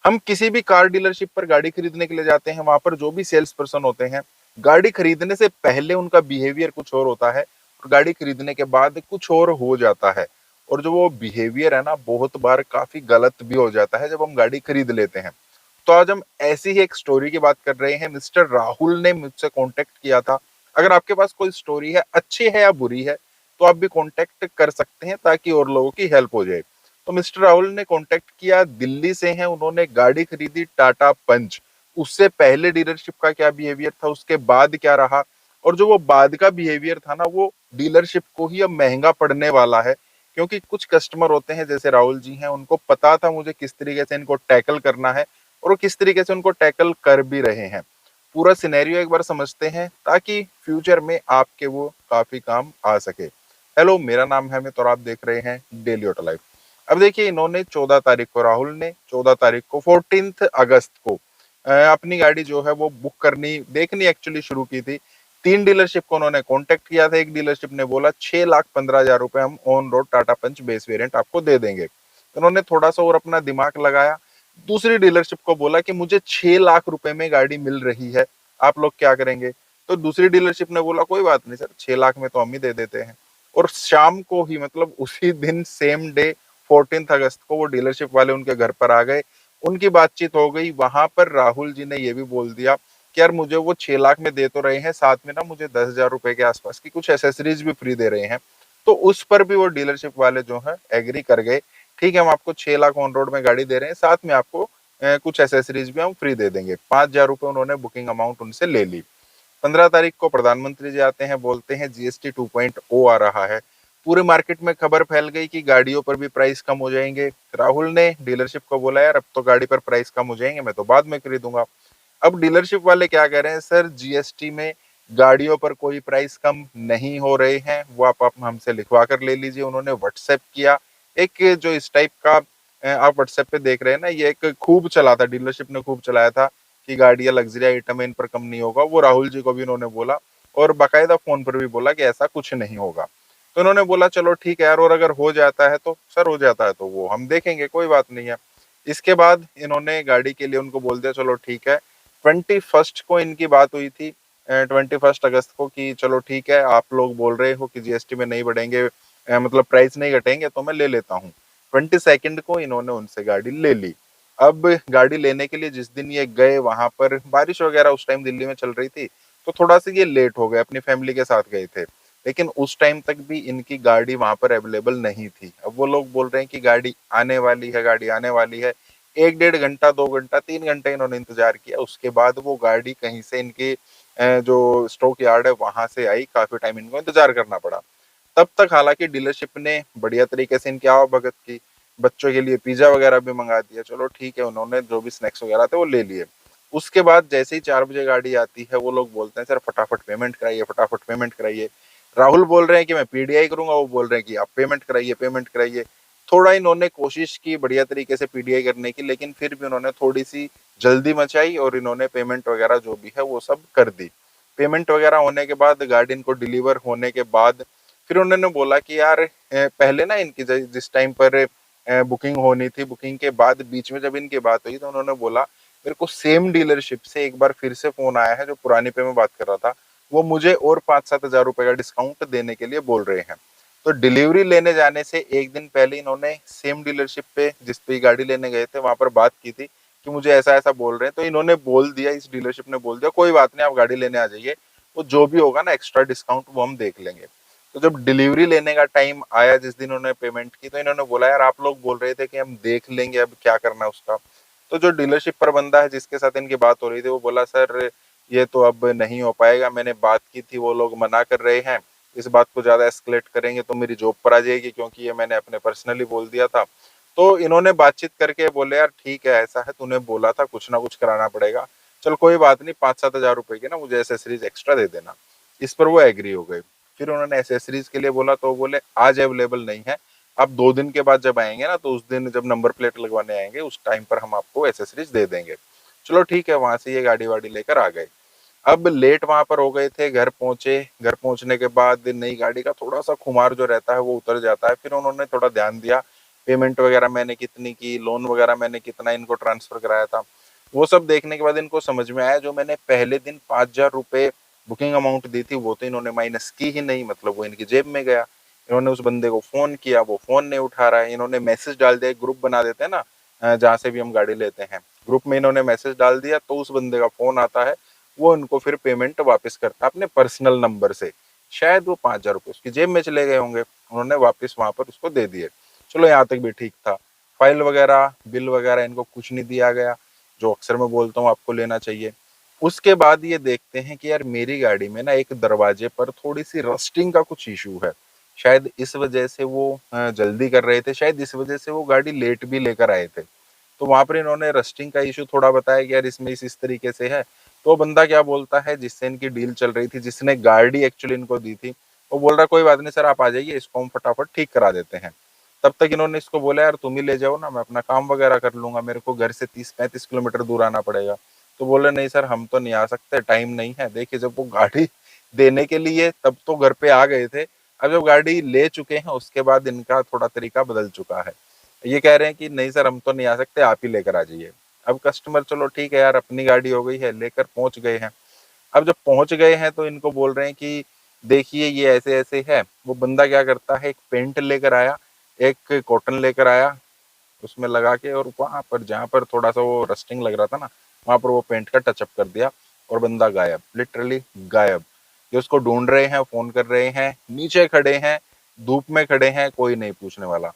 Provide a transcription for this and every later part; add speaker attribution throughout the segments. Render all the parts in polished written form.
Speaker 1: हम किसी भी कार डीलरशिप पर गाड़ी खरीदने के लिए जाते हैं, वहां पर जो भी सेल्स पर्सन होते हैं, गाड़ी खरीदने से पहले उनका बिहेवियर कुछ और होता है और गाड़ी खरीदने के बाद कुछ और हो जाता है। और जो वो बिहेवियर है ना, बहुत बार काफी गलत भी हो जाता है जब हम गाड़ी खरीद लेते हैं। तो आज हम ऐसी ही एक स्टोरी की बात कर रहे हैं। मिस्टर राहुल ने मुझसे कांटेक्ट किया था। अगर आपके पास कोई स्टोरी है, अच्छी है या बुरी है, तो आप भी कांटेक्ट कर सकते हैं ताकि और लोगों की हेल्प हो जाए। तो मिस्टर राहुल ने कांटेक्ट किया, दिल्ली से हैं, उन्होंने गाड़ी खरीदी टाटा पंच। उससे पहले डीलरशिप का क्या बिहेवियर था, उसके बाद क्या रहा, और जो वो बाद का बिहेवियर था ना, वो डीलरशिप को ही अब महंगा पड़ने वाला है। क्योंकि कुछ कस्टमर होते हैं जैसे राहुल जी हैं, उनको पता था मुझे किस तरीके से इनको टैकल करना है और वो किस तरीके से उनको टैकल कर भी रहे हैं। पूरा सिनेरियो एक बार समझते हैं ताकि फ्यूचर में आपके वो काफी काम आ सके। हेलो, मेरा नाम है अमित और आप देख रहे हैं डेली ऑटो लाइफ। अब देखिए, इन्होंने 14 तारीख को, राहुल ने 14 तारीख को 14 अगस्त को अपनी गाड़ी जो है वो बुक करनी देखनी एक्चुअली शुरू की थी। 3 डीलरशिप को उन्होंने कांटेक्ट किया था। एक डीलरशिप ने बोला 6,15,000 रुपए हम on road Tata Punch base variant आपको दे देंगे। तो उन्होंने थोड़ा सा और अपना दिमाग लगाया। दूसरी डीलरशिप को बोला कि मुझे 6 लाख रुपए में गाड़ी मिल रही है, आप लोग क्या करेंगे? तो दूसरी डीलरशिप ने बोला कोई बात नहीं सर, 6 लाख में तो हम ही दे देते हैं। और शाम को ही, मतलब उसी दिन, सेम डे 14 अगस्त को वो डीलरशिप वाले उनके घर पर आ गए। उनकी बातचीत हो गई। वहां पर राहुल जी ने ये भी बोल दिया कि यार मुझे वो 6 लाख में दे तो रहे हैं, साथ में ना मुझे 10,000 रुपए के आसपास की कुछ एसेसरीज भी फ्री दे रहे हैं। तो उस पर भी वो डीलरशिप वाले जो है एग्री कर गए। ठीक है, हम आपको 6 लाख ऑन रोड में गाड़ी दे रहे हैं, साथ में आपको कुछ एसेसरीज भी हम फ्री दे देंगे। 5,000 रुपए उन्होंने बुकिंग अमाउंट उनसे ले ली। 15 तारीख को प्रधानमंत्री जी आते हैं, बोलते हैं जीएसटी 2.0 आ रहा है। पूरे मार्केट में खबर फैल गई कि गाड़ियों पर भी प्राइस कम हो जाएंगे। राहुल ने डीलरशिप को बोला यार अब तो गाड़ी पर प्राइस कम हो जाएंगे, मैं तो बाद में खरीदूंगा। अब डीलरशिप वाले क्या कह रहे हैं, सर जीएसटी में गाड़ियों पर कोई प्राइस कम नहीं हो रहे हैं, वो आप हमसे लिखवा कर ले लीजिए। उन्होंने व्हाट्सएप किया। एक जो इस टाइप का आप व्हाट्सएप पे देख रहे हैं ना, ये एक खूब चला था, डीलरशिप ने खूब चलाया था कि गाड़ियां लग्जरी आइटम है, इन पर कम नहीं होगा। वो राहुल जी को भी उन्होंने बोला और बाकायदा फोन पर भी बोला कि ऐसा कुछ नहीं होगा। तो उन्होंने बोला चलो ठीक है यार, और अगर हो जाता है तो सर, हो जाता है तो वो हम देखेंगे, कोई बात नहीं है। इसके बाद इन्होंने गाड़ी के लिए उनको बोल दिया चलो ठीक है। 21 को इनकी बात हुई थी, 21 अगस्त को, कि चलो ठीक है, आप लोग बोल रहे हो कि जीएसटी में नहीं बढ़ेंगे, मतलब प्राइस नहीं घटेंगे, तो मैं ले लेता हूँ। 22 को इन्होंने उनसे गाड़ी ले ली। अब गाड़ी लेने के लिए जिस दिन ये गए, वहां पर बारिश वगैरह उस टाइम दिल्ली में चल रही थी, तो थोड़ा सा ये लेट हो गए, अपनी फैमिली के साथ गए थे। लेकिन उस टाइम तक भी इनकी गाड़ी वहां पर अवेलेबल नहीं थी। अब वो लोग बोल रहे हैं कि गाड़ी आने वाली है, गाड़ी आने वाली है। 1 डेढ़ घंटा, 2 घंटा, 3 घंटे इन्होंने इंतजार किया। उसके बाद वो गाड़ी कहीं से इनके जो स्टॉक यार्ड है वहां से आई। काफी टाइम इनको इंतजार करना पड़ा। तब तक हालांकि डीलरशिप ने बढ़िया तरीके से इनकी आवभगत की। बच्चों के लिए पिज्जा वगैरह भी मंगा दिया। चलो ठीक है, उन्होंने जो भी स्नैक्स वगैरह थे वो ले लिए। उसके बाद जैसे ही 4 बजे गाड़ी आती है, वो लोग बोलते हैं सर फटाफट पेमेंट कराइए, फटाफट पेमेंट कराइए। राहुल बोल रहे हैं कि मैं पीडीआई करूंगा, वो बोल रहे हैं कि आप पेमेंट कराइए, पेमेंट कराइए। थोड़ा इन्होंने कोशिश की बढ़िया तरीके से पीडीआई करने की, लेकिन फिर भी उन्होंने थोड़ी सी जल्दी मचाई और इन्होंने पेमेंट वगैरह जो भी है वो सब कर दी। पेमेंट वगैरह होने के बाद, गाड़ी इनको डिलीवर होने के बाद, फिर उन्होंने बोला कि यार पहले ना इनकी जिस टाइम पर बुकिंग होनी थी, बुकिंग के बाद बीच में जब इनकी बात हुई, तो उन्होंने बोला मेरे को सेम डीलरशिप से एक बार फिर से फोन आया है, जो पुरानी पे मैं बात कर रहा था, वो मुझे और 5-7 हजार रुपए का डिस्काउंट देने के लिए बोल रहे हैं। तो डिलीवरी लेने जाने से एक दिन पहले इन्होंने सेम डीलरशिप पे जिस पे गाड़ी लेने गए थे वहां पर बात की थी कि मुझे ऐसा ऐसा बोल रहे हैं। तो इन्होंने बोल दिया, इस डीलरशिप ने बोल दिया कोई बात नहीं, आप गाड़ी लेने आ जाइए, वो जो भी होगा ना एक्स्ट्रा डिस्काउंट वो हम देख लेंगे। तो जब डिलीवरी लेने का टाइम आया, जिस दिन उन्होंने पेमेंट की, तो इन्होंने बोला यार आप लोग बोल रहे थे कि हम देख लेंगे, अब क्या करना है उसका। तो जो डीलरशिप पर बंदा है जिसके साथ इनकी बात हो रही थी, वो बोला सर ये तो अब नहीं हो पाएगा, मैंने बात की थी, वो लोग मना कर रहे हैं, इस बात को ज्यादा एस्केलेट करेंगे तो मेरी जॉब पर आ जाएगी, क्योंकि ये मैंने अपने पर्सनली बोल दिया था। तो इन्होंने बातचीत करके बोले यार ठीक है, ऐसा है, तूने बोला था, कुछ ना कुछ कराना पड़ेगा, चल कोई बात नहीं, 5-7 हजार रुपए की ना मुझे एसेसरीज एक्स्ट्रा दे देना। इस पर वो एग्री हो गए। फिर उन्होंने एसेसरीज के लिए बोला, तो बोले आज अवेलेबल नहीं है, आप 2 दिन के बाद जब आएंगे ना, तो उस दिन जब नंबर प्लेट लगवाने आएंगे उस टाइम पर हम आपको एसेसरीज दे देंगे। चलो ठीक है, वहां से ये गाड़ी वाड़ी लेकर आ गए। अब लेट वहां पर हो गए थे, घर पहुंचे। घर पहुंचने के बाद नई गाड़ी का थोड़ा सा खुमार जो रहता है वो उतर जाता है। फिर उन्होंने थोड़ा ध्यान दिया पेमेंट वगैरह मैंने कितनी की, लोन वगैरह मैंने कितना इनको ट्रांसफर कराया था। वो सब देखने के बाद इनको समझ में आया जो मैंने पहले दिन 5,000 रुपये बुकिंग अमाउंट दी थी वो तो इन्होंने माइनस की ही नहीं, मतलब वो इनकी जेब में गया। इन्होंने उस बंदे को फोन किया, वो फोन नहीं उठा रहा है। इन्होंने मैसेज डाल दिया, ग्रुप बना देते हैं ना जहाँ से भी हम गाड़ी लेते हैं, ग्रुप में इन्होंने मैसेज डाल दिया तो उस बंदे का फोन आता है, वो इनको फिर पेमेंट वापस करता है अपने पर्सनल नंबर से। शायद वो 5,000 रुपये उसकी जेब में चले गए होंगे, उन्होंने वापस वहां पर उसको दे दिए। चलो यहाँ तक भी ठीक था। फाइल वगैरह बिल वगैरह इनको कुछ नहीं दिया गया, जो अक्सर मैं बोलता हूँ आपको लेना चाहिए। उसके बाद ये देखते हैं कि यार मेरी गाड़ी में ना एक दरवाजे पर थोड़ी सी रस्टिंग का कुछ इशू है। शायद इस वजह से वो जल्दी कर रहे थे, शायद इस वजह से वो गाड़ी लेट भी लेकर आए थे। तो वहां पर इन्होंने रस्टिंग का इशू थोड़ा बताया कि यार इसमें इस तरीके से है। तो बंदा क्या बोलता है जिससे इनकी डील चल रही थी, जिसने गाड़ी एक्चुअली इनको दी थी, वो बोल रहा है कोई बात नहीं सर, आप आ जाइए, इसको हम फटाफट ठीक करा देते हैं। तब तक इन्होंने इसको बोला यार तुम ही ले जाओ ना, मैं अपना काम वगैरह कर लूंगा, मेरे को घर से 30-35 किलोमीटर दूर आना पड़ेगा। तो बोले नहीं सर हम तो नहीं आ सकते, टाइम नहीं है। देखिए जब वो गाड़ी देने के लिए तब तो घर पे आ गए थे, अब जब गाड़ी ले चुके हैं उसके बाद इनका थोड़ा तरीका बदल चुका है। ये कह रहे हैं कि नहीं सर हम तो नहीं आ सकते, आप ही लेकर आ जाइए। अब कस्टमर चलो ठीक है यार, अपनी गाड़ी हो गई है, लेकर पहुंच गए हैं। अब जब पहुंच गए हैं तो इनको बोल रहे हैं कि देखिए ये ऐसे ऐसे है। वो बंदा क्या करता है, एक पेंट लेकर आया, एक कॉटन लेकर आया, उसमें लगा के, और वहां पर जहां पर थोड़ा सा वो रस्टिंग लग रहा था ना, वहां पर वो पेंट का टचअप कर दिया और बंदा गायब, लिटरली गायब। ये उसको ढूंढ रहे हैं, फोन कर रहे हैं, नीचे खड़े हैं, धूप में खड़े हैं, कोई नहीं पूछने वाला।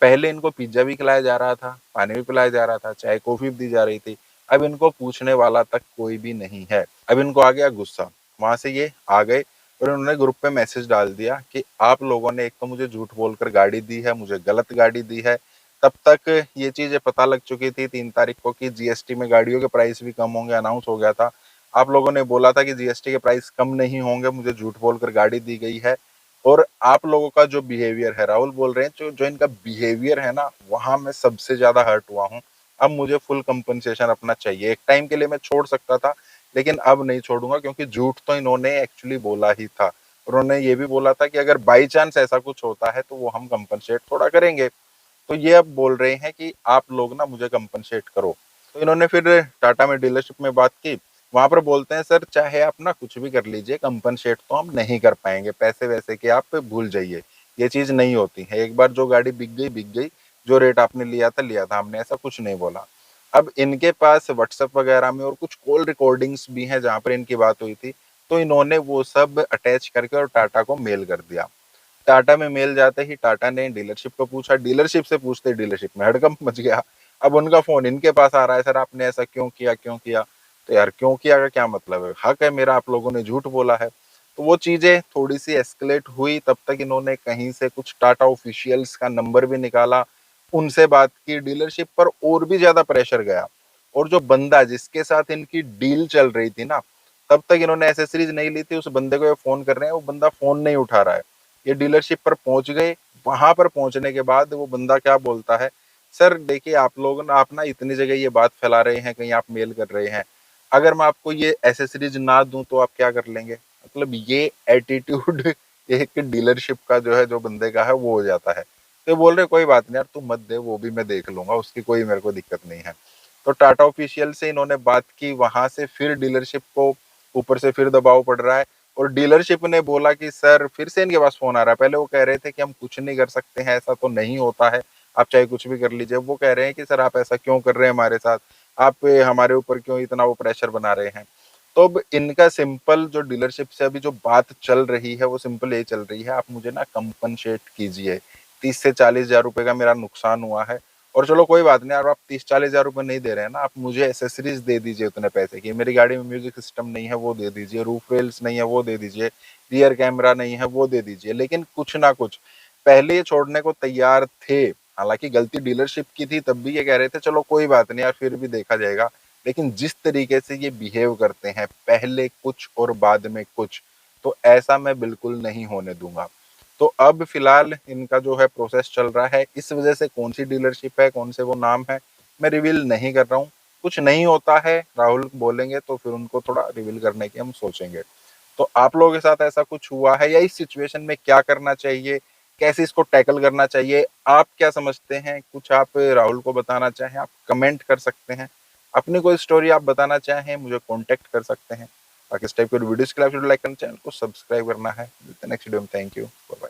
Speaker 1: पहले इनको पिज्जा भी खिलाया जा रहा था, पानी भी पिलाया जा रहा था, चाय कॉफी भी दी जा रही थी। अब इनको पूछने वाला तक कोई भी नहीं है। अब इनको आ गया गुस्सा, वहां से ये आ गए और उन्होंने ग्रुप पे मैसेज डाल दिया कि आप लोगों ने एक तो मुझे झूठ बोलकर गाड़ी दी है, मुझे गलत गाड़ी दी है। तब तक ये चीजें पता लग चुकी थी 3 तारीख को कि जीएसटी में गाड़ियों के प्राइस भी कम होंगे, अनाउंस हो गया था। आप लोगों ने बोला था कि जीएसटी के प्राइस कम नहीं होंगे, मुझे झूठ बोलकर गाड़ी दी गई है। और आप लोगों का जो बिहेवियर है, राहुल बोल रहे हैं, जो जो इनका बिहेवियर है ना, वहां मैं सबसे ज्यादा हर्ट हुआ हूँ। अब मुझे फुल कंपनसेशन अपना चाहिए। एक टाइम के लिए मैं छोड़ सकता था लेकिन अब नहीं छोड़ूंगा, क्योंकि झूठ तो इन्होंने एक्चुअली बोला ही था। उन्होंने ये भी बोला था कि अगर बाई चांस ऐसा कुछ होता है तो वो हम कंपनसेट थोड़ा करेंगे। तो ये अब बोल रहे हैं कि आप लोग ना मुझे कंपनसेट करो। तो इन्होंने फिर टाटा में डीलरशिप में बात की। वहां पर बोलते हैं सर चाहे आप ना कुछ भी कर लीजिए, कंपनसेट तो हम नहीं कर पाएंगे, पैसे वैसे के आप भूल जाइए, ये चीज नहीं होती है। एक बार जो गाड़ी बिक गई बिक गई, जो रेट आपने लिया था, हमने ऐसा कुछ नहीं बोला। अब इनके पास व्हाट्सएप वगैरह में और कुछ कॉल रिकॉर्डिंग्स भी हैं जहां पर इनकी बात हुई थी। तो इन्होंने वो सब अटैच करके और टाटा को मेल कर दिया। टाटा में मेल जाते ही टाटा ने डीलरशिप को पूछा, डीलरशिप से पूछते ही डीलरशिप में हड़कंप मच गया। अब उनका फोन इनके पास आ रहा है, सर आपने ऐसा क्यों किया, क्यों किया। तो यार क्यों किया का क्या मतलब है, हक है मेरा, आप लोगों ने झूठ बोला है। तो वो चीजें थोड़ी सी एस्केलेट हुई। तब तक इन्होंने कहीं से कुछ टाटा ऑफिशियल्स का नंबर भी निकाला, उनसे बात की, डीलरशिप पर और भी ज्यादा प्रेशर गया। और जो बंदा जिसके साथ इनकी डील चल रही थी ना, तब तक इन्होंने एसेसरीज नहीं ली थी, उस बंदे को ये फोन कर रहे हैं, वो बंदा फोन नहीं उठा रहा है। ये डीलरशिप पर पहुंच गए। वहां पर पहुंचने के बाद वो बंदा क्या बोलता है, सर देखिए आप लोग ना, आप ना इतनी जगह ये बात फैला रहे हैं, कहीं आप मेल कर रहे हैं, अगर मैं आपको ये एसेसरीज ना दूं तो आप क्या कर लेंगे। मतलब ये एटीट्यूड एक डीलरशिप का जो है, जो बंदे का है, वो हो जाता है। तो ये बोल रहे कोई बात नहीं यार, तू मत दे, वो भी मैं देख लूंगा, उसकी कोई मेरे को दिक्कत नहीं है। तो टाटा ऑफिशियल से इन्होंने बात की, वहां से फिर डीलरशिप को ऊपर से फिर दबाव पड़ रहा है। और डीलरशिप ने बोला कि सर, फिर से इनके पास फोन आ रहा है। पहले वो कह रहे थे कि हम कुछ नहीं कर सकते हैं, ऐसा तो नहीं होता है, आप चाहे कुछ भी कर लीजिए। वो कह रहे हैं कि सर आप ऐसा क्यों कर रहे हैं हमारे साथ, आप हमारे ऊपर क्यों इतना वो प्रेशर बना रहे हैं। तो अब इनका सिंपल जो डीलरशिप से अभी जो बात चल रही है, वो सिंपल ये चल रही है, आप मुझे ना कंपनसेट कीजिए, 30 से 40 हजार रुपए का मेरा नुकसान हुआ है। और चलो कोई बात नहीं यार, आप 30-40 हजार रुपए नहीं दे रहे हैं ना, आप मुझे एसेसरीज दे दीजिए उतने पैसे की। मेरी गाड़ी में म्यूजिक सिस्टम नहीं है, वो दे दीजिए, रूफ रेल्स नहीं है, वो दे दीजिए, रियर कैमरा नहीं है, वो दे दीजिए। लेकिन कुछ ना कुछ पहले ये छोड़ने को तैयार थे। हालांकि गलती डीलरशिप की थी, तब भी ये कह रहे थे चलो कोई बात नहीं यार, फिर भी देखा जाएगा। लेकिन जिस तरीके से ये बिहेव करते हैं, पहले कुछ और बाद में कुछ, तो ऐसा मैं बिल्कुल नहीं होने दूंगा। तो अब फिलहाल इनका जो है प्रोसेस चल रहा है। इस वजह से कौन सी डीलरशिप है, कौन से वो नाम है, मैं रिवील नहीं कर रहा हूँ। कुछ नहीं होता है, राहुल बोलेंगे तो फिर उनको थोड़ा रिवील करने की हम सोचेंगे। तो आप लोगों के साथ ऐसा कुछ हुआ है, या इस सिचुएशन में क्या करना चाहिए, कैसे इसको टैकल करना चाहिए? आप क्या समझते हैं? कुछ आप राहुल को बताना चाहें, आप कमेंट कर सकते हैं। अपनी कोई स्टोरी आप बताना चाहें, मुझे कॉन्टैक्ट कर सकते हैं। बाकी इस टाइप के वीडियोज़ के लिए आप लाइक करना, चैनल को सब्सक्राइब करना है। मिलते हैं नेक्स्ट वीडियो में। Thank you. Bye bye.